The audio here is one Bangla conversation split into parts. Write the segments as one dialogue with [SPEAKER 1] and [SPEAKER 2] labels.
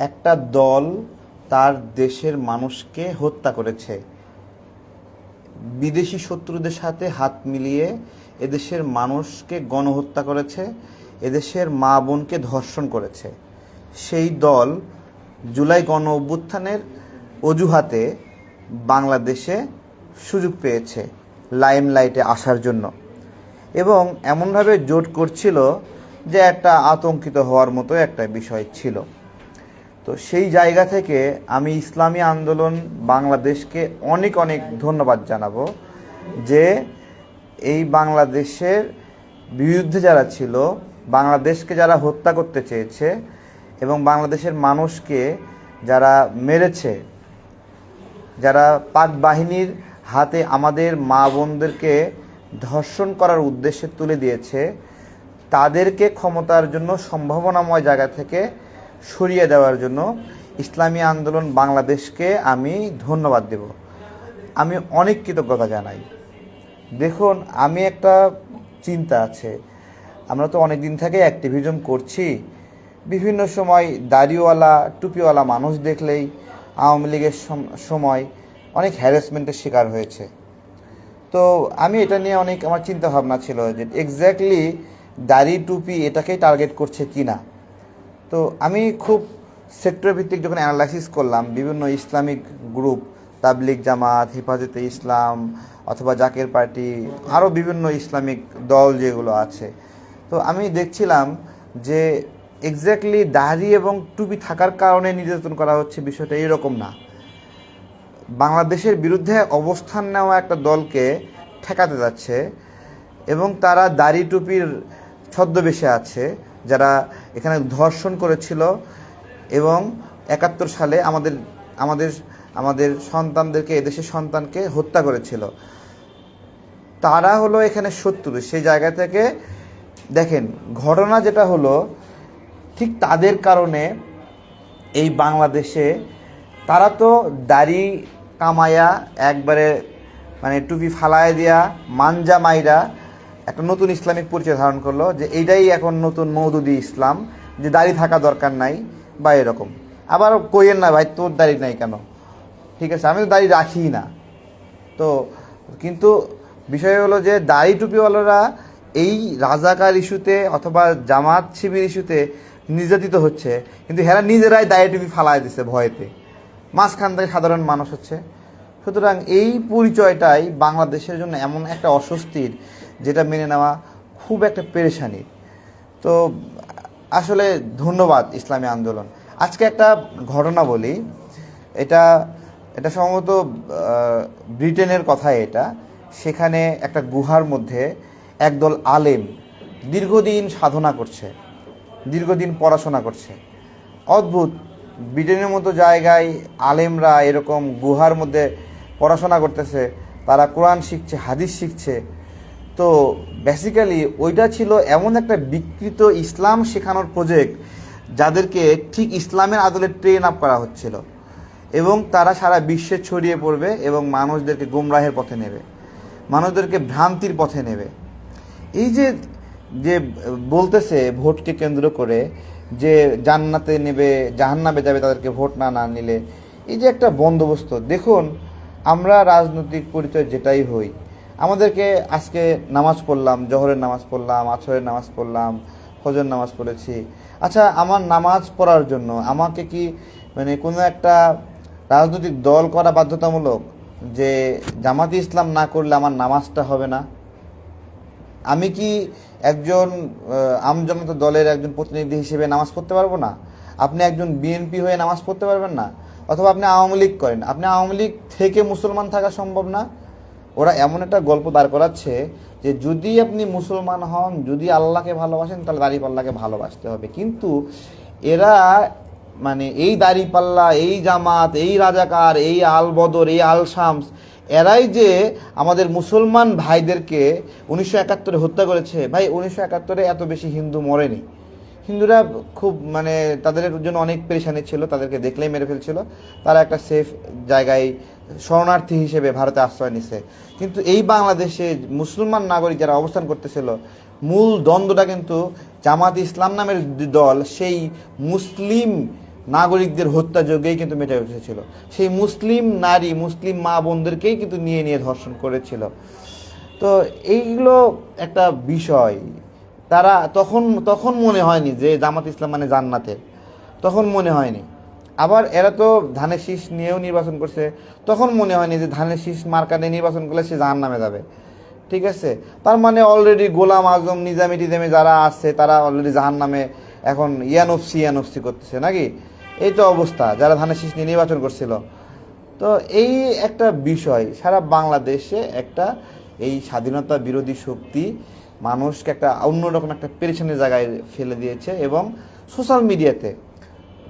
[SPEAKER 1] একটা দল তার দেশের মানুষকে হত্যা করেছে, বিদেশি শত্রুদের সাথে হাত মিলিয়ে এদেশের মানুষকে গণহত্যা করেছে, এদেশের মা বোনকে ধর্ষণ করেছে। সেই দল জুলাই গণ অভ্যুত্থানের অজুহাতে বাংলাদেশে সুযোগ পেয়েছে লাইমলাইটে আসার জন্য, এবং এমনভাবে জোট করছিল যে একটা আতঙ্কিত হওয়ার মতো একটা বিষয় ছিল। তো সেই জায়গা থেকে আমি ইসলামী আন্দোলন বাংলাদেশকে অনেক অনেক ধন্যবাদ জানাবো যে এই বাংলাদেশের বিরুদ্ধে যারা ছিল, বাংলাদেশকে যারা হত্যা করতে চেয়েছে এবং বাংলাদেশের মানুষকে যারা মেরেছে, যারা পাক বাহিনীর হাতে আমাদের মা বোনদেরকে ধর্ষণ করার উদ্দেশ্যে তুলে দিয়েছে, তাদেরকে ক্ষমতার জন্য সম্ভাবনাময় জায়গা থেকে সরিয়ে দেওয়ার জন্য ইসলামী আন্দোলন বাংলাদেশকে আমি ধন্যবাদ দেব। আমি অনেক কৃতজ্ঞতা জানাই। দেখুন, আমি একটা চিন্তা আছে, আমরা তো অনেক দিন থেকে অ্যাক্টিভিজম করছি, বিভিন্ন সময় দাড়িওয়ালা টুপিওয়ালা মানুষ দেখলেই আওয়ামী লীগের সময় অনেক হ্যারাসমেন্টের শিকার হয়েছে। তো আমি এটা নিয়ে অনেক আমার চিন্তা ভাবনা ছিল যে এক্স্যাক্টলি দাড়ি টুপি এটাকেই টার্গেট করছে কি না। তো আমি খুব সেক্টর ভিত্তিক যখন অ্যানালাইসিস করলাম, বিভিন্ন ইসলামিক গ্রুপ, তাবলিগ জামাত, হেফাজতে ইসলাম অথবা জাকের পার্টি, আরও বিভিন্ন ইসলামিক দল যেগুলো আছে, তো আমি দেখছিলাম যে এক্স্যাক্টলি দাড়ি এবং টুপি থাকার কারণে নির্যাতন করা হচ্ছে বিষয়টা এরকম না। বাংলাদেশের বিরুদ্ধে অবস্থান নেওয়া একটা দলকে ঠেকাতে যাচ্ছে এবং তারা দাড়ি টুপির ছদ্মবেশে আছে, যারা এখানে ধর্ষণ করেছিল এবং ৭১ সালে আমাদের আমাদের আমাদের সন্তানদেরকে, এদেশের সন্তানকে হত্যা করেছিল। তারা হলো এখানে শত্রু। সেই জায়গা থেকে দেখেন, ঘটনা যেটা হলো ঠিক তাদের কারণে এই বাংলাদেশে তারা তো দাড়ি কামায়া একবারে মানে টুপি ফালায় দিয়া মানজা মাইরা একটা নতুন ইসলামিক পরিচয় ধারণ করলো যে এইটাই এখন নতুন মওদুদি ইসলাম, যে দাড়ি থাকা দরকার নাই বা এরকম। আবার কইয়েন না ভাই তোর দাড়ি নাই কেন, ঠিক আছে আমি তো দাড়ি রাখি না। তো কিন্তু বিষয় হলো যে দাড়ি টুপিওয়ালারা এই রাজাকার ইস্যুতে অথবা জামাত শিবির ইস্যুতে নির্যাতিত হচ্ছে, কিন্তু হেরা নিজেরাই দাড়ি টুপি ফালায় দিচ্ছে ভয়েতে, মাঝখান থেকে সাধারণ মানুষ হচ্ছে। সুতরাং এই পরিচয়টাই বাংলাদেশের জন্য এমন একটা অস্বস্তির, যেটা মেনে নেওয়া খুব একটা পেরেশানি। তো আসলে ধন্যবাদ ইসলামী আন্দোলন। আজকে একটা ঘটনা বলি, এটা এটা সম্ভবত ব্রিটেনের কথা। এটা সেখানে একটা গুহার মধ্যে একদল আলেম দীর্ঘদিন সাধনা করছে, দীর্ঘদিন পড়াশোনা করছে। অদ্ভুত, ব্রিটেনের মতো জায়গায় আলেমরা এরকম গুহার মধ্যে পড়াশোনা করতেছে, তারা কোরআন শিখছে, হাদিস শিখছে। তো বেসিক্যালি ওইটা ছিল এমন একটা বিকৃত ইসলাম শেখানোর প্রজেক্ট, যাদেরকে ঠিক ইসলামের আদলে ট্রেন আপ করা হচ্ছিল, এবং তারা সারা বিশ্বে ছড়িয়ে পড়বে এবং মানুষদেরকে গোমরাহের পথে নেবে, মানুষদেরকে ভ্রান্তির পথে নেবে। এই যে যে বলতেছে ভোটকে কেন্দ্র করে যে জান্নাতে নেবে, জাহান্নামে যাবে তাদেরকে ভোট না নিলে, এই যে একটা বন্দোবস্ত। দেখুন, আমরা রাজনৈতিক পরিচয় যেটাই হই, আমাদেরকে আজকে নামাজ পড়লাম, জোহরের নামাজ পড়লাম, আসরের নামাজ পড়লাম, ফজর নামাজ পড়েছি। আচ্ছা, আমার নামাজ পড়ার জন্য আমাকে কি মানে কোনো একটা রাজনৈতিক দল করা বাধ্যতামূলক, যে জামাতে ইসলাম না করলে আমার নামাজটা হবে না? আমি কি একজন আমজনতা দলের একজন প্রতিনিধি হিসেবে নামাজ পড়তে পারবো না? আপনি একজন বিএনপি হয়ে নামাজ পড়তে পারবেন না? অথবা আপনি আওয়ামী লীগ করেন, আপনি আওয়ামী লীগ থেকে মুসলমান থাকা সম্ভব না? ওরা এমন একটা গল্প দাঁড় করাচ্ছে যে যদি আপনি মুসলমান হন, যদি আল্লাহকে ভালোবাসেন, তাহলে দাঁড়িপাল্লাকে ভালোবাসতে হবে। কিন্তু এরা মানে এই দাঁড়িপাল্লা, এই জামাত, এই রাজাকার, এই আল বদর, এই আল শামস, এরাই যে আমাদের মুসলমান ভাইদেরকে 1971 হত্যা করেছে। ভাই, 1971 এত বেশি হিন্দু মরেনি। হিন্দুরা খুব মানে তাদের জন্য অনেক পেরেশানি ছিল, তাদেরকে দেখলেই মেরে ফেলছিল। তারা একটা সেফ জায়গায় শরণার্থী হিসেবে ভারতে আশ্রয় নিছে। কিন্তু এই বাংলাদেশে মুসলমান নাগরিক যারা অবস্থান করতেছিল, মূল দ্বন্দ্বটা কিন্তু জামাত ইসলাম নামের দল সেই মুসলিম নাগরিকদের হত্যাযোগ্যেই কিন্তু মেটে উঠেছিল। সেই মুসলিম নারী, মুসলিম মা বোনদেরকেই কিন্তু নিয়ে নিয়ে ধর্ষণ করেছিল। তো এইগুলো একটা বিষয়। তারা তখন তখন মনে হয়নি যে জামাত ইসলাম মানে জান্নাতের, তখন মনে হয়নি। আবার এরা তো ধানের শীষ নিয়েও নির্বাচন করছে, তখন মনে হয়নি যে ধানের শীষ মার্কা নিয়ে নির্বাচন করলে সে জাহান্নামে যাবে। ঠিক আছে, তার মানে অলরেডি গোলাম আজম, নিজামি টিজামি যারা আছে তারা অলরেডি জাহান্নামে এখন ইয়ানফসি করতেছে নাকি? এই তো অবস্থা যারা ধানের শীষ নিয়ে নির্বাচন করছিল। তো এই একটা বিষয় সারা বাংলাদেশে একটা এই স্বাধীনতা বিরোধী শক্তি মানুষকে একটা অন্যরকম একটা পেরেশানির জায়গায় ফেলে দিয়েছে। এবং সোশ্যাল মিডিয়াতে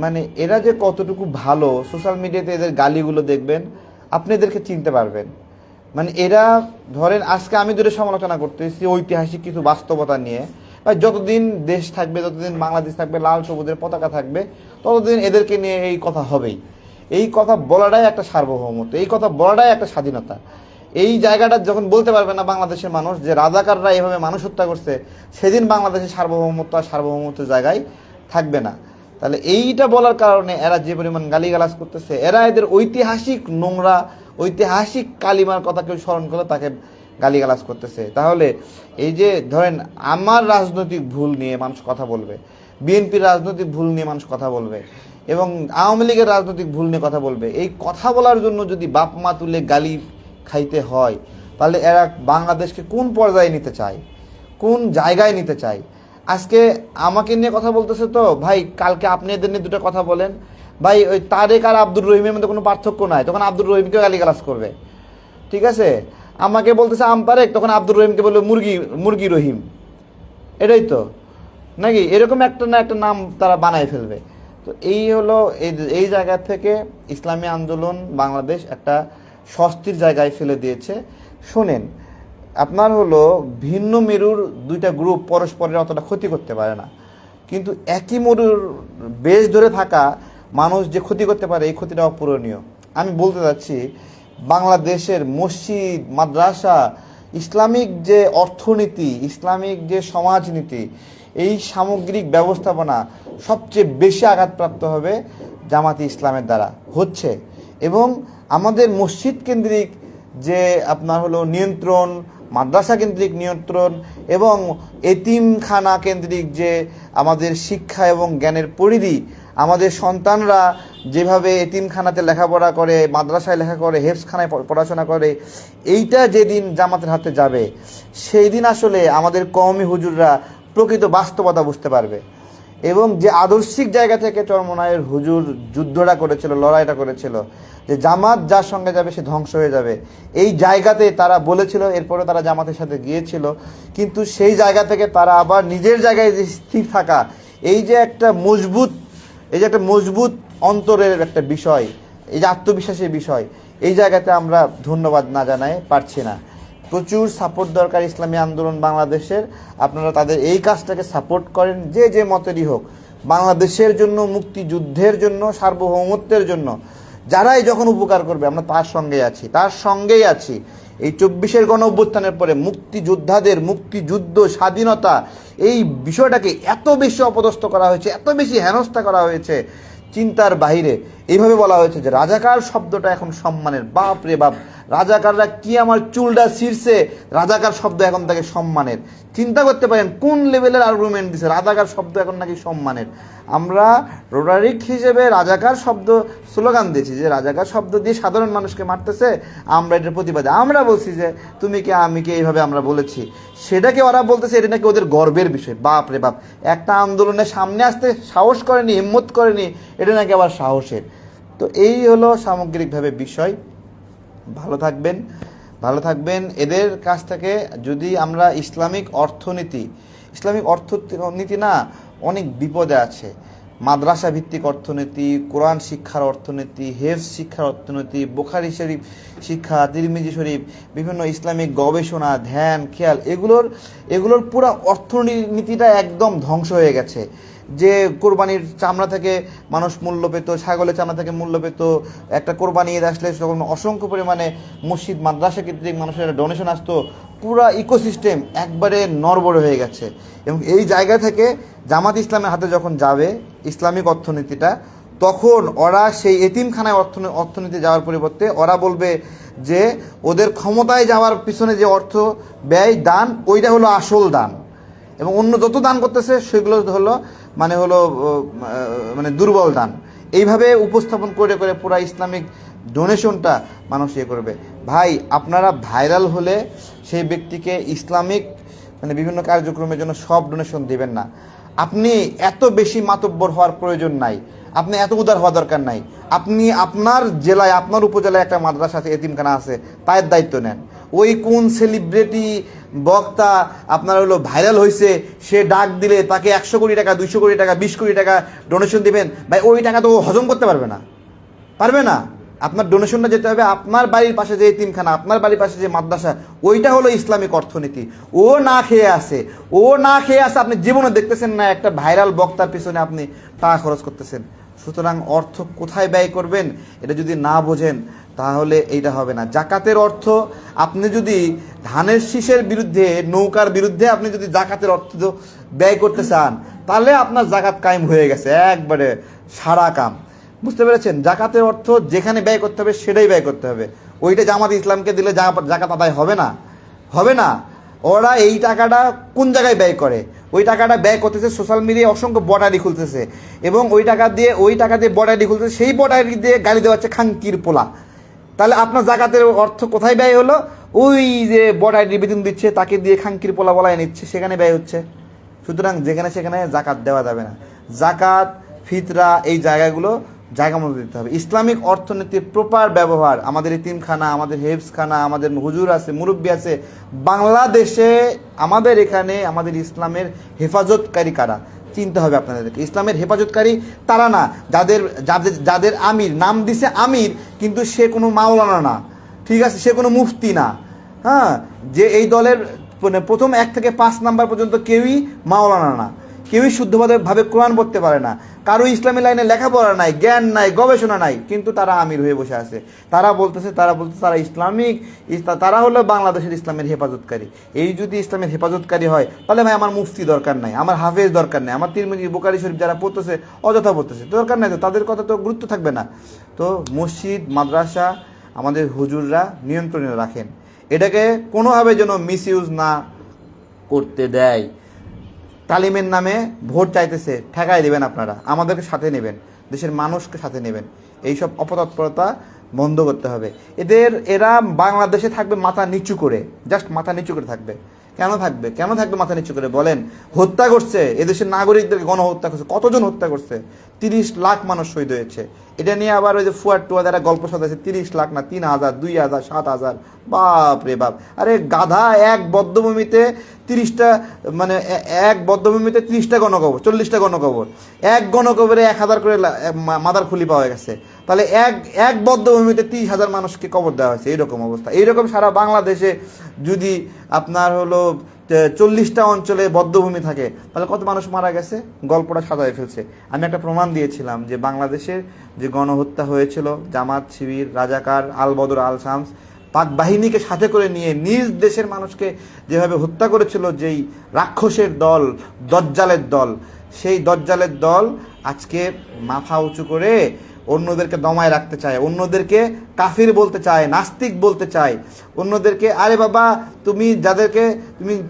[SPEAKER 1] মানে এরা যে কতটুকু ভালো, সোশ্যাল মিডিয়াতে এদের গালিগুলো দেখবেন, আপনি এদেরকে চিনতে পারবেন। মানে এরা ধরেন আজকে আমি দূরে সমালোচনা করতেছি ঐতিহাসিক কিছু বাস্তবতা নিয়ে, যতদিন দেশ থাকবে, যতদিন বাংলাদেশ থাকবে, লাল সবুজের পতাকা থাকবে, ততদিন এদেরকে নিয়ে এই কথা হবেই। এই কথা বলাটাই একটা সার্বভৌমত্ব, এই কথা বলাটাই একটা স্বাধীনতা। এই জায়গাটা যখন বলতে পারবে না বাংলাদেশের মানুষ যে রাজাকাররা এভাবে মানুষ হত্যা করছে, সেদিন বাংলাদেশের সার্বভৌমত্ব আর সার্বভৌমত্বের জায়গায় থাকবে না। তাহলে এইটা বলার কারণে এরা যে পরিমাণ গালিগালাজ করতেছে, এরা এদের ঐতিহাসিক নোংরা, ঐতিহাসিক কালিমার কথা কেউ স্মরণ করে তাকে গালিগালাজ করতেছে। তাহলে এই যে ধরেন আমার রাজনৈতিক ভুল নিয়ে মানুষ কথা বলবে, বিএনপির রাজনৈতিক ভুল নিয়ে মানুষ কথা বলবে, এবং আওয়ামী লীগের রাজনৈতিক ভুল নিয়ে কথা বলবে, এই কথা বলার জন্য যদি বাপ মা তুলে গালি খাইতে হয়, তাহলে এরা বাংলাদেশকে কোন পর্যায়ে নিতে চায়, কোন জায়গায় নিতে চায়? আজকে আমাকে নিয়ে কথা বলতেছে, তো ভাই কালকে আপনি এদের নিয়ে দুটো কথা বলেন, ভাই ওই তারেক আর আব্দুর রহিমের মধ্যে কোনো পার্থক্য নাই, তখন আব্দুর রহিমকে গালিগালাজ করবে। ঠিক আছে, আমাকে বলতেছে আম তারেক, তখন আব্দুর রহিমকে বলবে মুরগি রহিম। এটাই তো নাকি? এরকম একটা না একটা নাম তারা বানায় ফেলবে। তো এই হলো এই জায়গা থেকে ইসলামী আন্দোলন বাংলাদেশ একটা স্বস্তির জায়গায় ফেলে দিয়েছে। শোনেন, আপনার হলো ভিন্ন মেরুর দুইটা গ্রুপ পরস্পরের অতটা ক্ষতি করতে পারে না, কিন্তু একই মরুর বেশ ধরে থাকা মানুষ যে ক্ষতি করতে পারে, এই ক্ষতিটা অপূরণীয়। আমি বলতে চাচ্ছি বাংলাদেশের মসজিদ, মাদ্রাসা, ইসলামিক যে অর্থনীতি, ইসলামিক যে সমাজনীতি, এই সামগ্রিক ব্যবস্থাপনা সবচেয়ে বেশি আঘাতপ্রাপ্ত হবে জামাতে ইসলামের দ্বারা হচ্ছে। এবং আমাদের মসজিদ কেন্দ্রিক যে আপনার হলো নিয়ন্ত্রণ, মাদ্রাসা কেন্দ্রিক নিয়ন্ত্রণ এবং এতিমখানা কেন্দ্রিক যে আমাদের শিক্ষা এবং জ্ঞানের পরিধি, আমাদের সন্তানরা যেভাবে এতিমখানাতে লেখাপড়া করে, মাদ্রাসায় লেখা করে, হেফজখানায় পড়াশোনা করে, এইটা যেদিন জামাতের হাতে যাবে, সেই দিন আসলে আমাদের কওমি হুজুররা প্রকৃত বাস্তবতা বুঝতে পারবে। এবং যে আদর্শিক জায়গা থেকে চরমনায়ের হুজুর যুদ্ধটা করেছিল, লড়াইটা করেছিল যে জামাত যার সঙ্গে যাবে সে ধ্বংস হয়ে যাবে, এই জায়গাতে তারা বলেছিল, এরপরে তারা জামাতের সাথে গিয়েছিল, কিন্তু সেই জায়গা থেকে তারা আবার নিজের জায়গায় যে স্থির থাকা, এই যে একটা মজবুত অন্তরের একটা বিষয়, এই যে আত্মবিশ্বাসের বিষয়, এই জায়গাতে আমরা ধন্যবাদ না জানাই পারছি না। প্রচুর সাপোর্ট দরকার ইসলামী আন্দোলন বাংলাদেশের। আপনারা তাদের এই কাজটাকে সাপোর্ট করেন, যে মতেরই হোক, বাংলাদেশের জন্য, মুক্তিযুদ্ধের জন্য, সার্বভৌমত্বের জন্য যারাই যখন উপকার করবে আমরা তার সঙ্গেই আছি। এই 24-এর গণঅভ্যুত্থানের পরে মুক্তিযোদ্ধাদের মুক্তিযুদ্ধ, স্বাধীনতা, এই বিষয়টাকে এত বেশি অপদস্থ করা হয়েছে, এত বেশি হেনস্থা করা হয়েছে, চিন্তার বাইরে। এইভাবে বলা হয়েছে যে রাজাকার শব্দটা এখন সম্মানের। বাপ রে বাপ, রাজাকাররা কি আমার চুলটা ছিঁড়ছে, রাজাকার শব্দ এখন তাকে সম্মানের। চিন্তা করতে পারেন কোন লেভেলের আর্গুমেন্ট দিছে, রাজাকার শব্দ এখন নাকি সম্মানের। আমরা রোটারিক হিসেবে রাজাকার শব্দ স্লোগান দিয়েছি যে রাজাকার শব্দ দিয়ে সাধারণ মানুষকে মারতেছে, আমরা এটার প্রতিবাদে আমরা বলছি যে তুমি কে আমি কে, এইভাবে আমরা বলেছি। সেটাকে ওরা বলতেছে এটা নাকি ওদের গর্বের বিষয়। বাপ রে বাপ, একটা আন্দোলনের সামনে আসতে সাহস করেনি, হিম্মত করেনি, এটা নাকি আবার সাহসের। তো এই হলো সামগ্রিকভাবে বিষয়। ভালো থাকবেন। এদের কাছ থেকে যদি আমরা ইসলামিক অর্থনীতি না, অনেক বিপদে আছে। মাদ্রাসা ভিত্তিক অর্থনীতি, কোরআন শিক্ষার অর্থনীতি, হেফজ শিক্ষার অর্থনীতি, বুখারী শরীফ শিক্ষা, তিরমিজি শরীফ, বিভিন্ন ইসলামিক গবেষণা, ধ্যান, খেয়াল, এগুলোর পুরো অর্থনীতিটা একদম ধ্বংস হয়ে গেছে। যে কোরবানির চামড়া থেকে মানুষ মূল্য পেত, ছাগলের চামড়া থেকে মূল্য পেত, একটা কোরবানি ঈদ আসলে তখন অসংখ্য পরিমাণে মসজিদ, মাদ্রাসা কেন্দ্রিক মানুষের ডোনেশন আসতো, পুরা ইকোসিস্টেম একবারে নড়বড়ে হয়ে গেছে। এবং এই জায়গা থেকে জামাত ইসলামের হাতে যখন যাবে ইসলামিক অর্থনীতিটা, তখন ওরা সেই এতিমখানায় অর্থনীতি যাওয়ার পরিবর্তে ওরা বলবে যে ওদের ক্ষমতায় যাওয়ার পিছনে যে অর্থ ব্যয় দান ওইটা হলো আসল দান, এবং অন্য যত দান করতেছে সেগুলো হলো মানে দুর্বল দান। এইভাবে উপস্থাপন করে করে পুরা ইসলামিক ডোনেশনটা মানুষ ইয়ে করবে। ভাই, আপনারা ভাইরাল হলে সেই ব্যক্তিকে ইসলামিক মানে বিভিন্ন কার্যক্রমের জন্য সব ডোনেশন দিবেন না। আপনি এত বেশি মাতব্বর হওয়ার প্রয়োজন নাই, আপনি এত উদার হওয়া দরকার নাই। আপনি আপনার জেলায়, আপনার উপজেলায় একটা মাদ্রাসা আছে, এতিমখানা আছে, তার দায়িত্ব নেন। ওই কোন সেলিব্রিটি বক্তা আপনার ভাইরাল হয়েছে, সে ডাক দিলে তাকে 100 কোটি টাকা, 200 কোটি টাকা, 20 কোটি টাকা ডোনেশন দিবেন, ভাই ওই টাকা তো হজম করতে পারবে না। আপনার ডোনেশনটা যেতে হবে আপনার বাড়ির পাশে যে এতিমখানা, আপনার বাড়ির পাশে যে মাদ্রাসা, ওইটা হলো ইসলামিক অর্থনীতি। ও না খেয়ে আসে, আপনি জীবনে দেখতেছেন না একটা ভাইরাল বক্তার পিছনে আপনি টাকা খরচ করতেছেন। সুতরাং অর্থ কোথায় ব্যয় করবেন এটা যদি না বোঝেন তাহলে এইটা হবে না। জাকাতের অর্থ, আপনি যদি ধানের শীষের বিরুদ্ধে, নৌকার বিরুদ্ধে আপনি যদি জাকাতের অর্থ ব্যয় করতে চান, তাহলে আপনার জাকাত কায়েম হয়ে গেছে, একবারে সারা কাম। বুঝতে পেরেছেন? জাকাতের অর্থ যেখানে ব্যয় করতে হবে সেটাই ব্যয় করতে হবে। ওইটা জামাত ইসলামকে দিলে জাকাত আদায় হবে না। ওরা এই টাকাটা কোন জায়গায় ব্যয় করে? ওই টাকাটা ব্যয় করতেছে সোশ্যাল মিডিয়ায় অসংখ্য বট খুলতেছে, এবং ওই টাকা দিয়ে বট খুলতেছে, সেই বট দিয়ে গালি দেওয়া হচ্ছে খাঙ্কির পোলা। তাহলে আপনার জাকাতের অর্থ কোথায় ব্যয় হলো? ওই যে বট বেতন দিচ্ছে তাকে দিয়ে খাঙ্কির পোলা বলায় নিচ্ছে, সেখানে ব্যয় হচ্ছে। সুতরাং যেখানে সেখানে জাকাত দেওয়া যাবে না। জাকাত, ফিতরা, এই জায়গাগুলো জায়গা মতো দিতে হবে। ইসলামিক অর্থনীতির প্রপার ব্যবহার, আমাদের এতিমখানা, আমাদের হেফজখানা, আমাদের হুজুর আছে, মুরব্বী আছে, বাংলাদেশে আমাদের এখানে আমাদের ইসলামের হেফাজতকারী কারা চিনতে হবে আপনাদেরকে। ইসলামের হেফাজতকারী তারা না যাদের আমির নাম দিছে আমির, কিন্তু সে কোনো মাওলানা না, ঠিক আছে, সে কোনো মুফতি না। হ্যাঁ, যে এই দলের মানে প্রথম 1 থেকে 5 নাম্বার পর্যন্ত কেউই মাওলানা না, কেউই শুদ্ধভাবে কোরআন পড়তে পারে না, কারো ইসলামী লাইনে লেখাপড়া নাই, জ্ঞান নাই, গবেষণা নাই, কিন্তু তারা আমির হয়ে বসে আছে। তারা বলতেছে তারা ইসলামিক, তারা হলো বাংলাদেশের ইসলামের হেফাজতকারী। এই যদি ইসলামের হেফাজতকারী হয় তাহলে ভাই আমার মুফতি দরকার নাই, আমার হাফেজ দরকার নাই, আমার তিরমিজি, বুখারী শরীফ যারা পড়তেছে অযথা পড়তেছে দরকার নাই, তো তাদের কথা তো গুরুত্ব থাকবে না। তো মসজিদ, মাদ্রাসা আমাদের হুজুররা নিয়ন্ত্রণে রাখেন, এটাকে কোনোভাবে যেন মিসইউজ না করতে দেয়। তালিমের নামে ভোট চাইতেছে, ঠেকাই দেবেন আপনারা, আমাদেরকে সাথে নেবেন, দেশের মানুষকে সাথে নেবেন। এইসব অপতৎপরতা বন্ধ করতে হবে। এরা বাংলাদেশে থাকবে মাথা নিচু করে, জাস্ট মাথা নিচু করে থাকবে। কেন থাকবে মাথা নিচু করে বলেন? হত্যা করছে, এদেশের নাগরিকদেরকে গণহত্যা করছে। কতজন হত্যা করছে? 30 লাখ মানুষ শহীদ হয়েছে। এটা নিয়ে আবার ওই যে ফুয়ার টুয়া যারা গল্প সাজাচ্ছে, 30 লাখ না, 3000, 2000, 7000, বাপ রে বাপ। আরে গাধা, এক বদ্ধভূমিতে 30টা, মানে এক বদ্ধভূমিতে 30টা গণকবর, 40টা গণকবর, এক গণকবরে 1000 করে মাদার খুলি পাওয়া গেছে। তাহলে এক বদ্ধভূমিতে 30,000 মানুষকে কবর দেওয়া হয়েছে। এইরকম অবস্থা। এইরকম সারা বাংলাদেশে যদি আপনার 40টা অঞ্চলে বদ্ধভূমি থাকে, তাহলে কত মানুষ মারা গেছে? গল্পটা সাজায় ফেলছে। আমি একটা প্রমাণ দিয়েছিলাম যে বাংলাদেশের যে গণহত্যা হয়েছিল, জামাত, শিবির, রাজাকার, আল বদর, আল শামস, পাক বাহিনীকে সাথে করে নিয়ে নিজ দেশের মানুষকে যেভাবে হত্যা করেছিল যেই রাক্ষসের দল, দজ্জালের দল, সেই দজ্জালের দল আজকে মাথা উঁচু করে অন্যদেরকে দমায় রাখতে চায়, অন্যদেরকে কাফির বলতে চায়, নাস্তিক বলতে চায়, অন্যদেরকে আরে বাবা তুমি যাদেরকে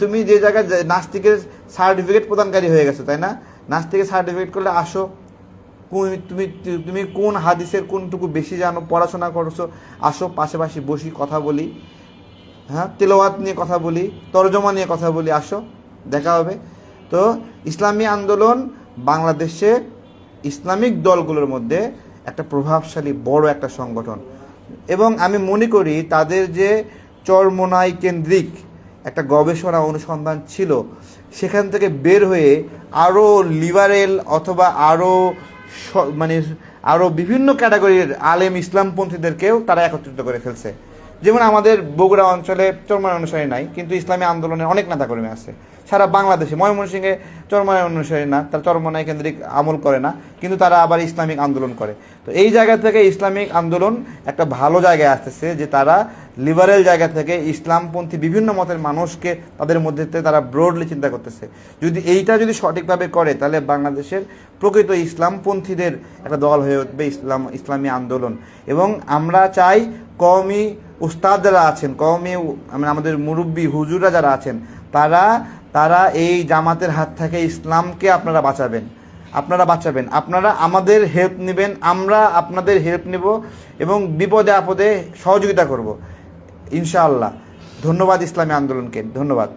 [SPEAKER 1] তুমি যে জায়গায় নাস্তিকের সার্টিফিকেট প্রদানকারী হয়ে গেছো, তাই না? নাস্তিকের সার্টিফিকেট করলে আসো, তুমি কোন হাদিসের কোনটুকু বেশি জানো, পড়াশোনা করছো, আসো পাশাপাশি বসি, কথা বলি, হ্যাঁ, তেলাওয়াত নিয়ে কথা বলি, তরজমা নিয়ে কথা বলি, আসো, দেখা হবে। তো ইসলামী আন্দোলন বাংলাদেশে ইসলামিক দলগুলোর মধ্যে একটা প্রভাবশালী বড় একটা সংগঠন, এবং আমি মনে করি তাদের যে চরমোনাই কেন্দ্রিক একটা গবেষণা অনুসন্ধান ছিল, সেখান থেকে বের হয়ে আরও লিবারেল অথবা আরও বিভিন্ন ক্যাটাগরির আলেম ইসলামপন্থীদেরকেও তারা একত্রিত করে ফেলছে। যেমন আমাদের বগুড়া অঞ্চলে চরমোনাই অনুসারী নাই, কিন্তু ইসলামী আন্দোলনের অনেক নেতাকর্মী আছে সারা বাংলাদেশে। ময়মনসিংহে চরমোনাই অনুসারী না, তারা চরমোনাই কেন্দ্রিক আমল করে না, কিন্তু তারা আবার ইসলামিক আন্দোলন করে। তো এই জায়গা থেকে ইসলামিক আন্দোলন একটা ভালো জায়গায় আসতেছে যে তারা লিবারেল জায়গা থেকে ইসলামপন্থী বিভিন্ন মতের মানুষকে তাদের মধ্যে তারা ব্রডলি চিন্তা করতেছে। যদি এইটা যদি সঠিকভাবে করে তাহলে বাংলাদেশের প্রকৃত ইসলামপন্থীদের একটা দল হয়ে উঠবে ইসলামী আন্দোলন। এবং আমরা চাই কওমি উস্তাদ যারা আছেন, কওমি মানে আমাদের মুরব্বী হুজুররা যারা আছেন, তারা এই জামাতের হাত থেকে ইসলামকে আপনারা বাঁচাবেন, আপনারা আমাদের হেল্প নেবেন, আমরা আপনাদের হেল্প নেব এবং বিপদে আপদে সহযোগিতা করব ইনশাআল্লাহ। ধন্যবাদ ইসলামী আন্দোলনকে, ধন্যবাদ।